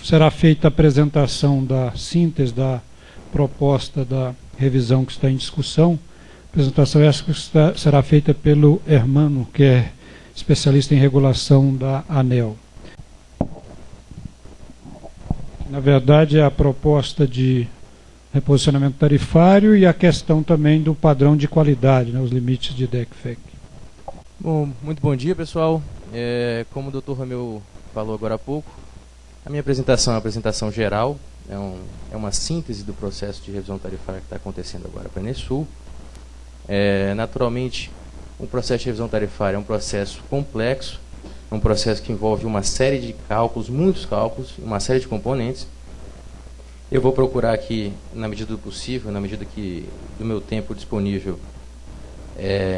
será feita a apresentação da síntese da proposta da revisão que está em discussão. A apresentação essa que será feita pelo Hermano, que é especialista em regulação da ANEEL. Na verdade, é a proposta de reposicionamento tarifário e a questão também do padrão de qualidade, né, os limites de DEC/FEC. Bom, muito bom dia, pessoal. Como o Dr. Romeu falou agora há pouco, a minha apresentação é uma apresentação geral, é uma síntese do processo de revisão tarifária que está acontecendo agora para a Enesul. Naturalmente, o processo de revisão tarifária é um processo complexo, é um processo que envolve uma série de cálculos, muitos cálculos, uma série de componentes. Eu vou procurar aqui, na medida do possível, na medida do meu tempo disponível,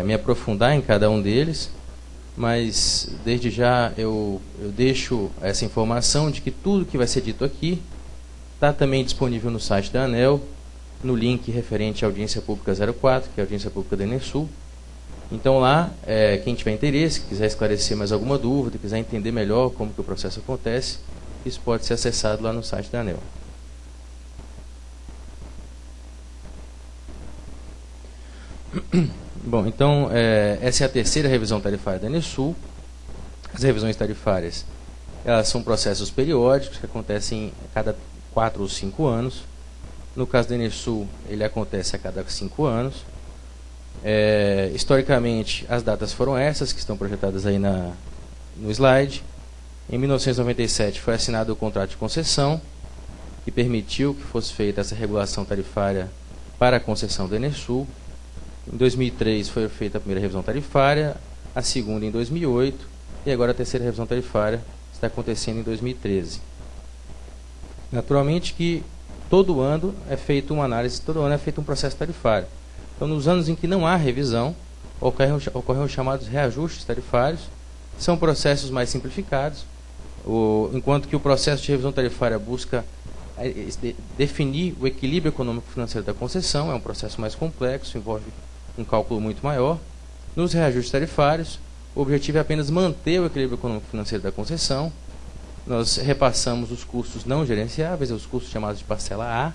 me aprofundar em cada um deles, mas desde já eu deixo essa informação de que tudo que vai ser dito aqui está também disponível no site da ANEEL, no link referente à audiência pública 04, que é a audiência pública da Enesul. Então lá, quem tiver interesse, quiser esclarecer mais alguma dúvida, quiser entender melhor como que o processo acontece, isso pode ser acessado lá no site da ANEEL. Bom, então, essa é a terceira revisão tarifária da Enesul. As revisões tarifárias, elas são processos periódicos que acontecem a cada 4 ou 5 anos. No caso da Enesul, ele acontece a cada 5 anos. Historicamente, as datas foram essas, que estão projetadas aí no slide. Em 1997 foi assinado o contrato de concessão, que permitiu que fosse feita essa regulação tarifária para a concessão da Enesul. Em 2003 foi feita a primeira revisão tarifária, a segunda em 2008, e agora a terceira revisão tarifária está acontecendo em 2013. Naturalmente que todo ano é feita uma análise, todo ano é feito um processo tarifário. Então, nos anos em que não há revisão, ocorrem os chamados reajustes tarifários, são processos mais simplificados, enquanto que o processo de revisão tarifária busca definir o equilíbrio econômico-financeiro da concessão, é um processo mais complexo, envolve um cálculo muito maior. Nos reajustes tarifários, o objetivo é apenas manter o equilíbrio econômico-financeiro da concessão. Nós repassamos os custos não gerenciáveis, os custos chamados de parcela A,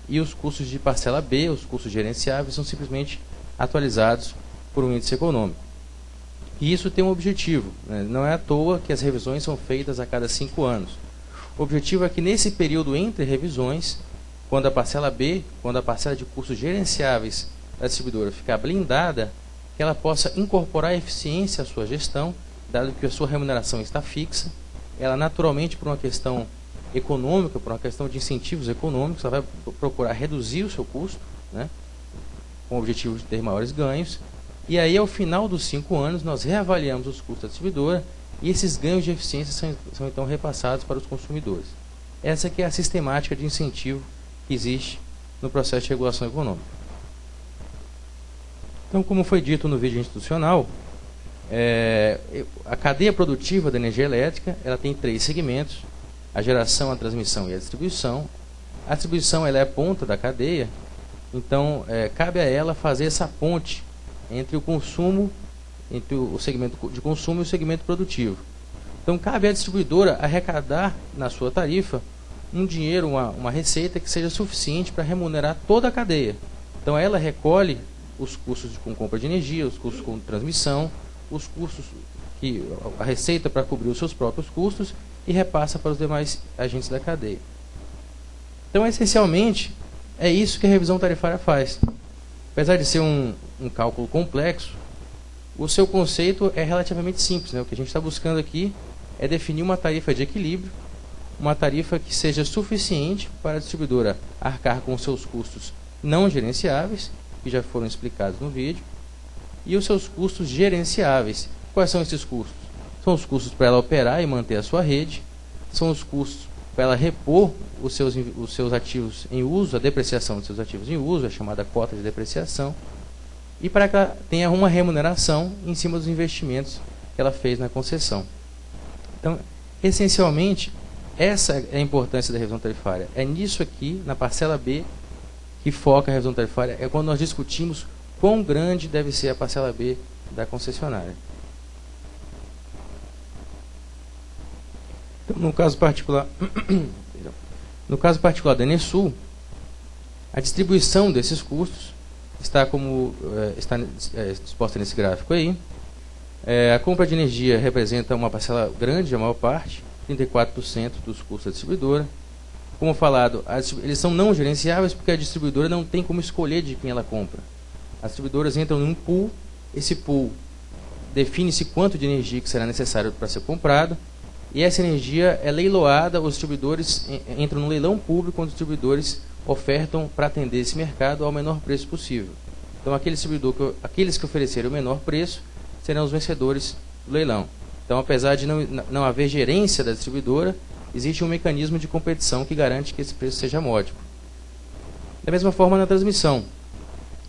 e os custos de parcela B, os custos gerenciáveis, são simplesmente atualizados por um índice econômico. E isso tem um objetivo, né? Não é à toa que as revisões são feitas a cada 5 anos. O objetivo é que nesse período entre revisões, quando a parcela B, quando a parcela de custos gerenciáveis da distribuidora ficar blindada, que ela possa incorporar eficiência à sua gestão, dado que a sua remuneração está fixa. Ela naturalmente, por uma questão econômica, por uma questão de incentivos econômicos, ela vai procurar reduzir o seu custo, né, com o objetivo de ter maiores ganhos. E aí, ao final dos 5 anos, nós reavaliamos os custos da distribuidora e esses ganhos de eficiência são então repassados para os consumidores. Essa que é a sistemática de incentivo que existe no processo de regulação econômica. Então, como foi dito no vídeo institucional, a cadeia produtiva da energia elétrica ela tem 3 segmentos: a geração, a transmissão e a distribuição. A distribuição ela é a ponta da cadeia, então cabe a ela fazer essa ponte entre o consumo, entre o segmento de consumo e o segmento produtivo. Então cabe à distribuidora arrecadar na sua tarifa um dinheiro, uma receita que seja suficiente para remunerar toda a cadeia. Então ela recolhe os custos com compra de energia, os custos com transmissão, os custos a receita para cobrir os seus próprios custos e repassa para os demais agentes da cadeia. Então, essencialmente, é isso que a revisão tarifária faz. Apesar de ser um cálculo complexo, o seu conceito é relativamente simples, né? O que a gente está buscando aqui é definir uma tarifa de equilíbrio, uma tarifa que seja suficiente para a distribuidora arcar com seus custos não gerenciáveis, que já foram explicados no vídeo, e os seus custos gerenciáveis. Quais são esses custos? São os custos para ela operar e manter a sua rede, são os custos para ela repor os seus ativos em uso, a depreciação dos seus ativos em uso, a chamada cota de depreciação, e para que ela tenha uma remuneração em cima dos investimentos que ela fez na concessão. Então, essencialmente, essa é a importância da revisão tarifária. É nisso aqui, na parcela B, que foca a revisão tarifária, é quando nós discutimos quão grande deve ser a parcela B da concessionária. Então, no caso particular da Enesul, a distribuição desses custos está exposta nesse gráfico aí. A compra de energia representa uma parcela grande, a maior parte, 34% dos custos da distribuidora. Como falado, eles são não gerenciáveis porque a distribuidora não tem como escolher de quem ela compra. As distribuidoras entram num pool, esse pool define-se quanto de energia que será necessário para ser comprado, e essa energia é leiloada, os distribuidores entram no leilão público, onde os distribuidores ofertam para atender esse mercado ao menor preço possível. Então, aqueles que oferecerem o menor preço serão os vencedores do leilão. Então, apesar de não haver gerência da distribuidora, existe um mecanismo de competição que garante que esse preço seja módico. Da mesma forma, na transmissão,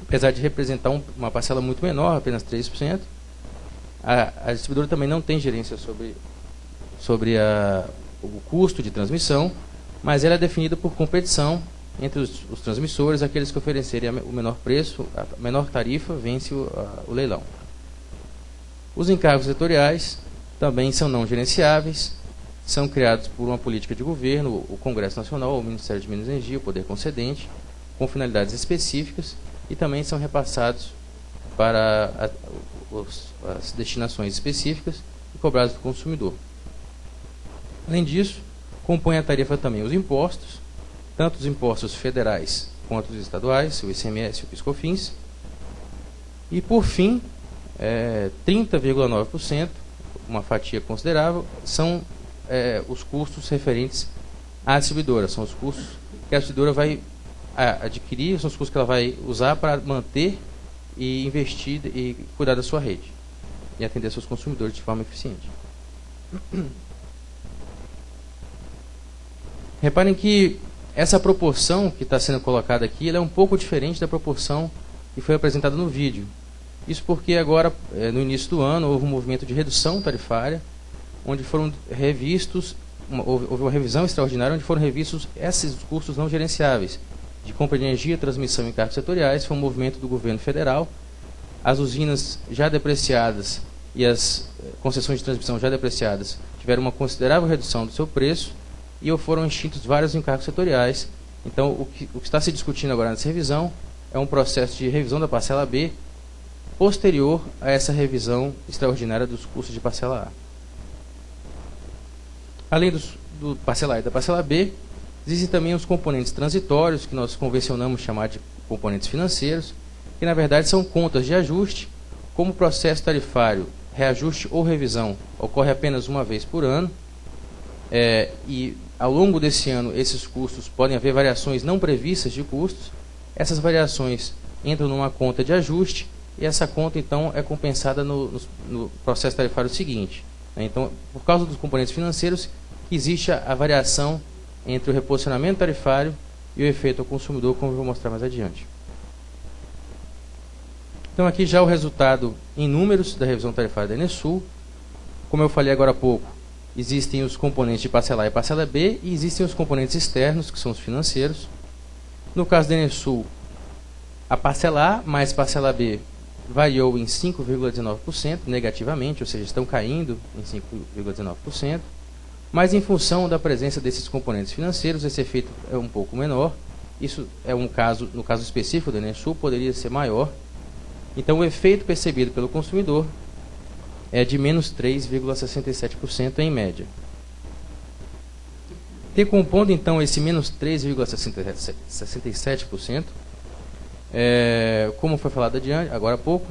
apesar de representar uma parcela muito menor, apenas 3%, a distribuidora também não tem gerência sobre o custo de transmissão, mas ela é definida por competição entre os transmissores. Aqueles que oferecerem o menor preço, a menor tarifa, vence o leilão. Os encargos setoriais também são não gerenciáveis, são criados por uma política de governo, o Congresso Nacional, o Ministério de Minas e Energia, o Poder Concedente, com finalidades específicas, e também são repassados para as destinações específicas e cobrados do consumidor. Além disso, compõe a tarifa também os impostos, tanto os impostos federais quanto os estaduais, o ICMS e o PIS/COFINS. E, por fim, 30,9%, uma fatia considerável, são os custos referentes à distribuidora. São os custos que a distribuidora vai adquirir, são os custos que ela vai usar para manter e investir e cuidar da sua rede e atender seus consumidores de forma eficiente. Reparem que essa proporção que está sendo colocada aqui, ela é um pouco diferente da proporção que foi apresentada no vídeo. Isso porque agora, no início do ano, houve um movimento de redução tarifária, onde foram revistos, houve uma revisão extraordinária, onde foram revistos esses custos não gerenciáveis, de compra de energia, transmissão e encargos setoriais. Foi um movimento do governo federal. As usinas já depreciadas e as concessões de transmissão já depreciadas tiveram uma considerável redução do seu preço, e foram extintos vários encargos setoriais. Então, o que está se discutindo agora nessa revisão é um processo de revisão da parcela B, posterior a essa revisão extraordinária dos custos de parcela A. Além do parcela A e da parcela B, existem também os componentes transitórios, que nós convencionamos chamar de componentes financeiros, que na verdade são contas de ajuste. Como o processo tarifário, reajuste ou revisão, ocorre apenas uma vez por ano, e ao longo desse ano esses custos podem haver variações não previstas de custos. Essas variações entram numa conta de ajuste, e essa conta então é compensada no processo tarifário seguinte. Então, por causa dos componentes financeiros, que existe a variação entre o reposicionamento tarifário e o efeito ao consumidor, como eu vou mostrar mais adiante. Então, aqui já o resultado em números da revisão tarifária da Enesul. Como eu falei agora há pouco, existem os componentes de parcela A e parcela B, e existem os componentes externos, que são os financeiros. No caso da Enesul, a parcela A mais parcela B variou em 5,19% negativamente, ou seja, estão caindo em 5,19%, mas em função da presença desses componentes financeiros, esse efeito é um pouco menor. Isso é um caso, no caso específico da Enesul, poderia ser maior. Então, o efeito percebido pelo consumidor é de menos 3,67% em média. Decompondo, então, esse menos 3,67%, como foi falado agora há pouco,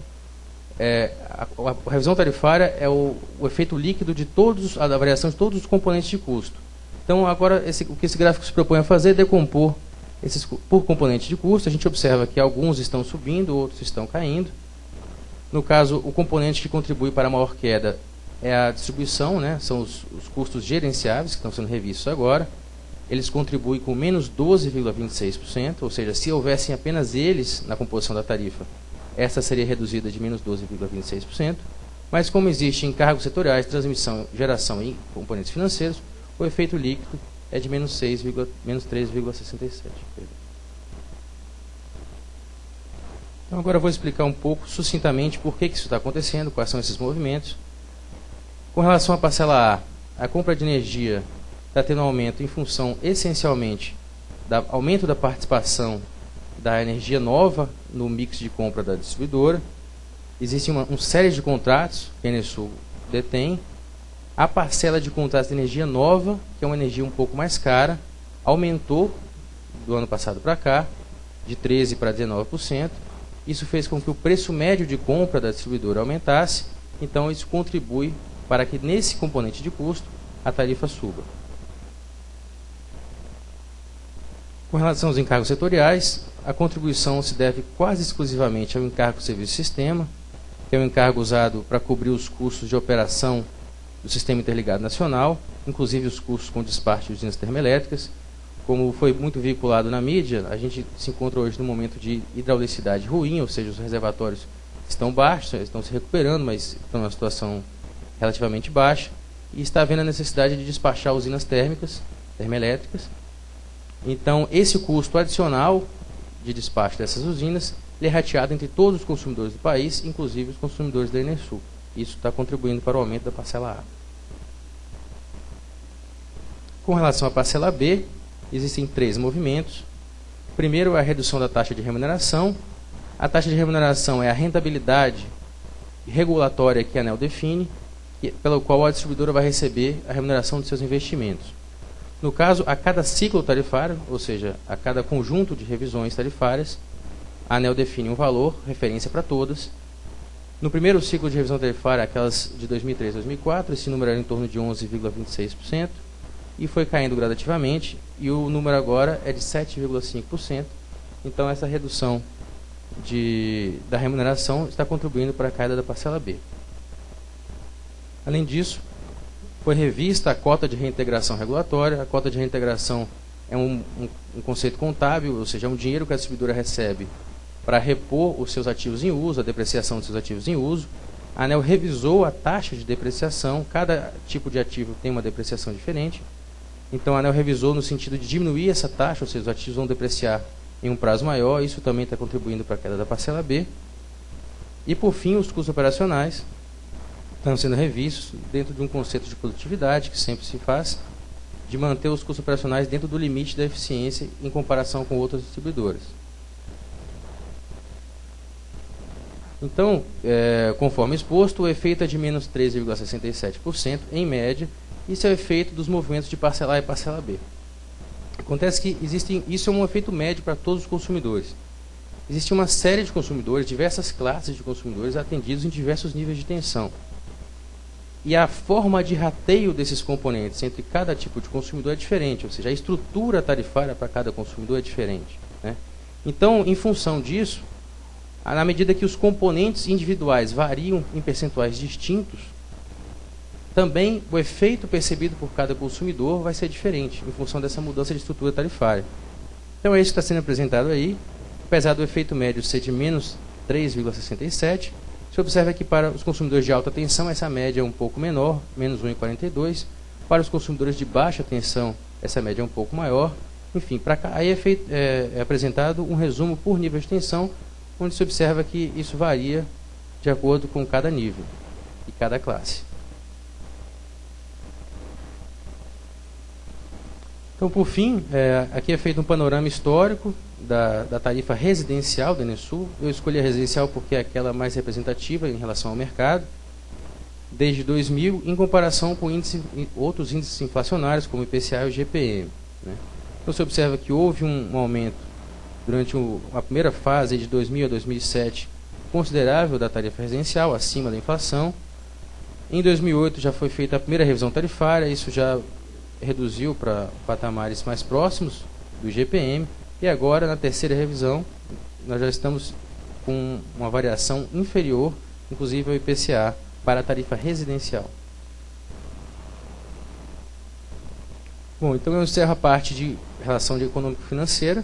a revisão tarifária é o efeito líquido de a variação de todos os componentes de custo. Então, agora, o que esse gráfico se propõe a fazer é decompor esses por componente de custo. A gente observa que alguns estão subindo, outros estão caindo. No caso, o componente que contribui para a maior queda é a distribuição, né? São os custos gerenciáveis que estão sendo revistos agora. Eles contribuem com menos 12,26%, ou seja, se houvessem apenas eles na composição da tarifa, essa seria reduzida de menos 12,26%. Mas como existem encargos setoriais, transmissão, geração e componentes financeiros, o efeito líquido é de menos 3,67%. Então, agora eu vou explicar um pouco, sucintamente, por que isso está acontecendo, quais são esses movimentos. Com relação à parcela A, a compra de energia está tendo um aumento em função, essencialmente, do aumento da participação da energia nova no mix de compra da distribuidora. Existe uma série de contratos que a Enersul detém. A parcela de contratos de energia nova, que é uma energia um pouco mais cara, aumentou do ano passado para cá, de 13% para 19%. Isso fez com que o preço médio de compra da distribuidora aumentasse, então isso contribui para que nesse componente de custo a tarifa suba. Com relação aos encargos setoriais, a contribuição se deve quase exclusivamente ao encargo serviço sistema, que é um encargo usado para cobrir os custos de operação do Sistema Interligado Nacional, inclusive os custos com despacho de usinas termoelétricas. Como foi muito veiculado na mídia, a gente se encontra hoje num momento de hidraulicidade ruim, ou seja, os reservatórios estão baixos, estão se recuperando, mas estão numa situação relativamente baixa, e está havendo a necessidade de despachar usinas termoelétricas. Então, esse custo adicional de despacho dessas usinas é rateado entre todos os consumidores do país, inclusive os consumidores da Enersul. Isso está contribuindo para o aumento da parcela A. Com relação à parcela B, existem 3 movimentos. Primeiro é a redução da taxa de remuneração. A taxa de remuneração é a rentabilidade regulatória que a ANEEL define, pela qual a distribuidora vai receber a remuneração de seus investimentos. No caso, a cada ciclo tarifário, ou seja, a cada conjunto de revisões tarifárias, a ANEEL define um valor, referência para todas. No primeiro ciclo de revisão tarifária, aquelas de 2003 a 2004, esse número era em torno de 11,26%, e foi caindo gradativamente, e o número agora é de 7,5%. Então, essa redução da remuneração está contribuindo para a queda da parcela B. Além disso, foi revista a cota de reintegração regulatória. A cota de reintegração é um conceito contábil, ou seja, é um dinheiro que a distribuidora recebe para repor os seus ativos em uso, a depreciação dos seus ativos em uso. A ANEEL revisou a taxa de depreciação, cada tipo de ativo tem uma depreciação diferente. Então, a ANEEL revisou no sentido de diminuir essa taxa, ou seja, os ativos vão depreciar em um prazo maior. Isso também está contribuindo para a queda da parcela B. E, por fim, os custos operacionais estão sendo revistos dentro de um conceito de produtividade, que sempre se faz, de manter os custos operacionais dentro do limite da eficiência em comparação com outras distribuidoras. Então, conforme exposto, o efeito é de menos 13,67% em média. Isso é o efeito dos movimentos de parcela A e parcela B. Acontece que isso é um efeito médio para todos os consumidores. Existe uma série de consumidores, diversas classes de consumidores atendidos em diversos níveis de tensão. E a forma de rateio desses componentes entre cada tipo de consumidor é diferente, ou seja, a estrutura tarifária para cada consumidor é diferente, né? Então, em função disso, na medida que os componentes individuais variam em percentuais distintos, também o efeito percebido por cada consumidor vai ser diferente, em função dessa mudança de estrutura tarifária. Então, é isso que está sendo apresentado aí. Apesar do efeito médio ser de menos 3,67%, se observa que para os consumidores de alta tensão, essa média é um pouco menor, menos 1,42%. Para os consumidores de baixa tensão, essa média é um pouco maior. Enfim, para cá, aí é apresentado um resumo por nível de tensão, onde se observa que isso varia de acordo com cada nível e cada classe. Então, por fim, aqui é feito um panorama histórico da tarifa residencial da Enersul. Eu escolhi a residencial porque é aquela mais representativa em relação ao mercado, desde 2000, em comparação com outros índices inflacionários, como o IPCA e o GPM, né? Então, você observa que houve um aumento durante a primeira fase, de 2000 a 2007, considerável da tarifa residencial, acima da inflação. Em 2008 já foi feita a primeira revisão tarifária, isso já reduziu para patamares mais próximos do IGPM, e agora, na terceira revisão, nós já estamos com uma variação inferior, inclusive ao IPCA, para a tarifa residencial. Bom, então eu encerro a parte de relação de econômico-financeira.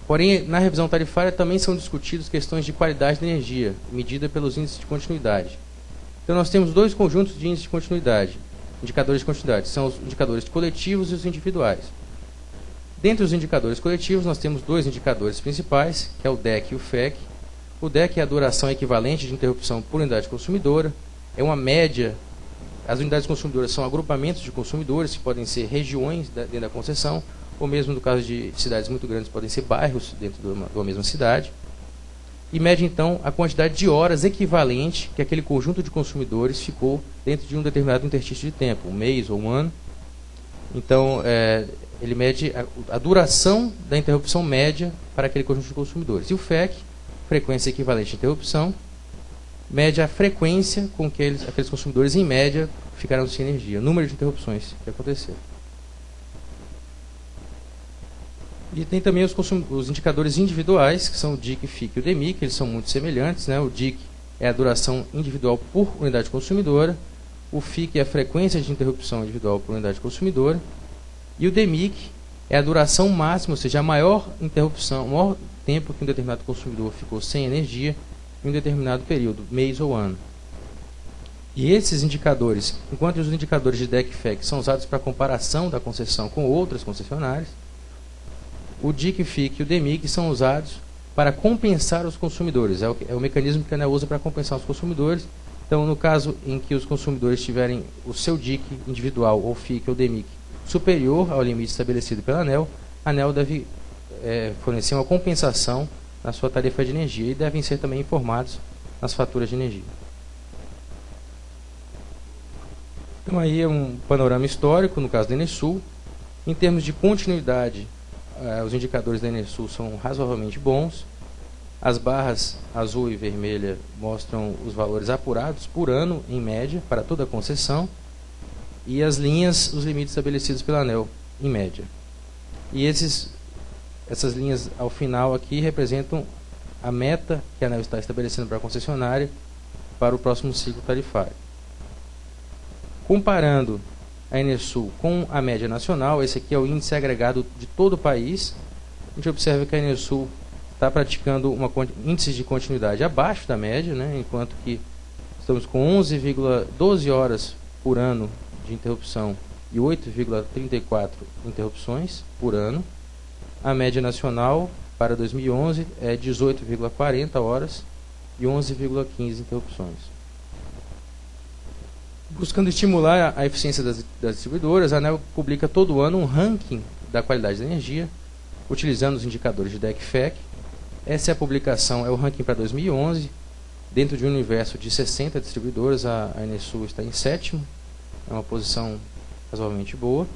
Porém, na revisão tarifária também são discutidas questões de qualidade de energia, medida pelos índices de continuidade. Então, nós temos 2 conjuntos de índices de continuidade. Indicadores de continuidade são os indicadores coletivos e os individuais. Dentre os indicadores coletivos, nós temos 2 indicadores principais, que é o DEC e o FEC. O DEC é a duração equivalente de interrupção por unidade consumidora, é uma média as unidades consumidoras são agrupamentos de consumidores, que podem ser regiões dentro da concessão, ou mesmo no caso de cidades muito grandes, podem ser bairros dentro de uma mesma cidade. E mede, então, a quantidade de horas equivalente que aquele conjunto de consumidores ficou dentro de um determinado interstício de tempo, um mês ou um ano. Então, ele mede a duração da interrupção média para aquele conjunto de consumidores. E o FEC, frequência equivalente à interrupção, mede a frequência com que aqueles consumidores, em média, ficaram sem energia, o número de interrupções que aconteceram. E tem também os indicadores individuais, que são o DIC, FIC e o DEMIC, eles são muito semelhantes, né? O DIC é a duração individual por unidade consumidora, o FIC é a frequência de interrupção individual por unidade consumidora, e o DEMIC é a duração máxima, ou seja, a maior interrupção, o maior tempo que um determinado consumidor ficou sem energia em um determinado período, mês ou ano. E esses indicadores, enquanto os indicadores de DEC e FEC são usados para comparação da concessão com outras concessionárias, o DIC, FIC e o DEMIC são usados para compensar os consumidores. É o mecanismo que a ANEEL usa para compensar os consumidores. Então, no caso em que os consumidores tiverem o seu DIC individual, ou FIC ou DEMIC, superior ao limite estabelecido pela ANEEL, a ANEEL deve fornecer uma compensação na sua tarifa de energia e devem ser também informados nas faturas de energia. Então, aí é um panorama histórico, no caso da Enesul. Em termos de continuidade, os indicadores da Enesul são razoavelmente bons. As barras azul e vermelha mostram os valores apurados por ano, em média, para toda a concessão. E as linhas, os limites estabelecidos pela ANEEL, em média. E essas linhas, ao final, aqui, representam a meta que a ANEEL está estabelecendo para a concessionária para o próximo ciclo tarifário. Comparando a Enesul com a média nacional, esse aqui é o índice agregado de todo o país. A gente observa que a Enesul está praticando índices de continuidade abaixo da média, né, enquanto que estamos com 11,12 horas por ano de interrupção e 8,34 interrupções por ano. A média nacional para 2011 é 18,40 horas e 11,15 interrupções. Buscando estimular a eficiência das distribuidoras, a ANEEL publica todo ano um ranking da qualidade da energia, utilizando os indicadores de DEC e FEC. Essa publicação é o ranking para 2011. Dentro de um universo de 60 distribuidoras, a Enesul está em 7º. É uma posição razoavelmente boa.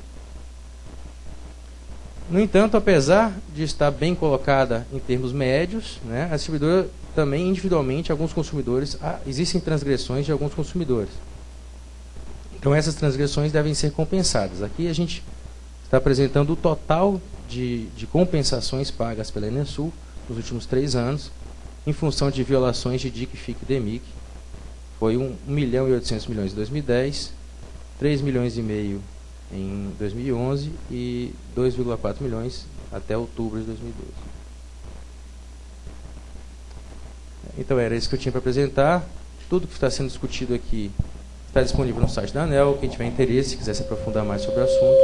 No entanto, apesar de estar bem colocada em termos médios, né, a distribuidora também, individualmente, alguns consumidores, existem transgressões de alguns consumidores. Então, essas transgressões devem ser compensadas. Aqui a gente está apresentando o total de compensações pagas pela Enesul nos últimos 3 anos, em função de violações de DIC, FIC e DEMIC. Foi 1.800 milhões em 2010, 3 milhões e meio em 2011 e 2,4 milhões até outubro de 2012. Então, era isso que eu tinha para apresentar. Tudo que está sendo discutido aqui está disponível no site da ANEEL. Quem tiver interesse, quiser se aprofundar mais sobre o assunto,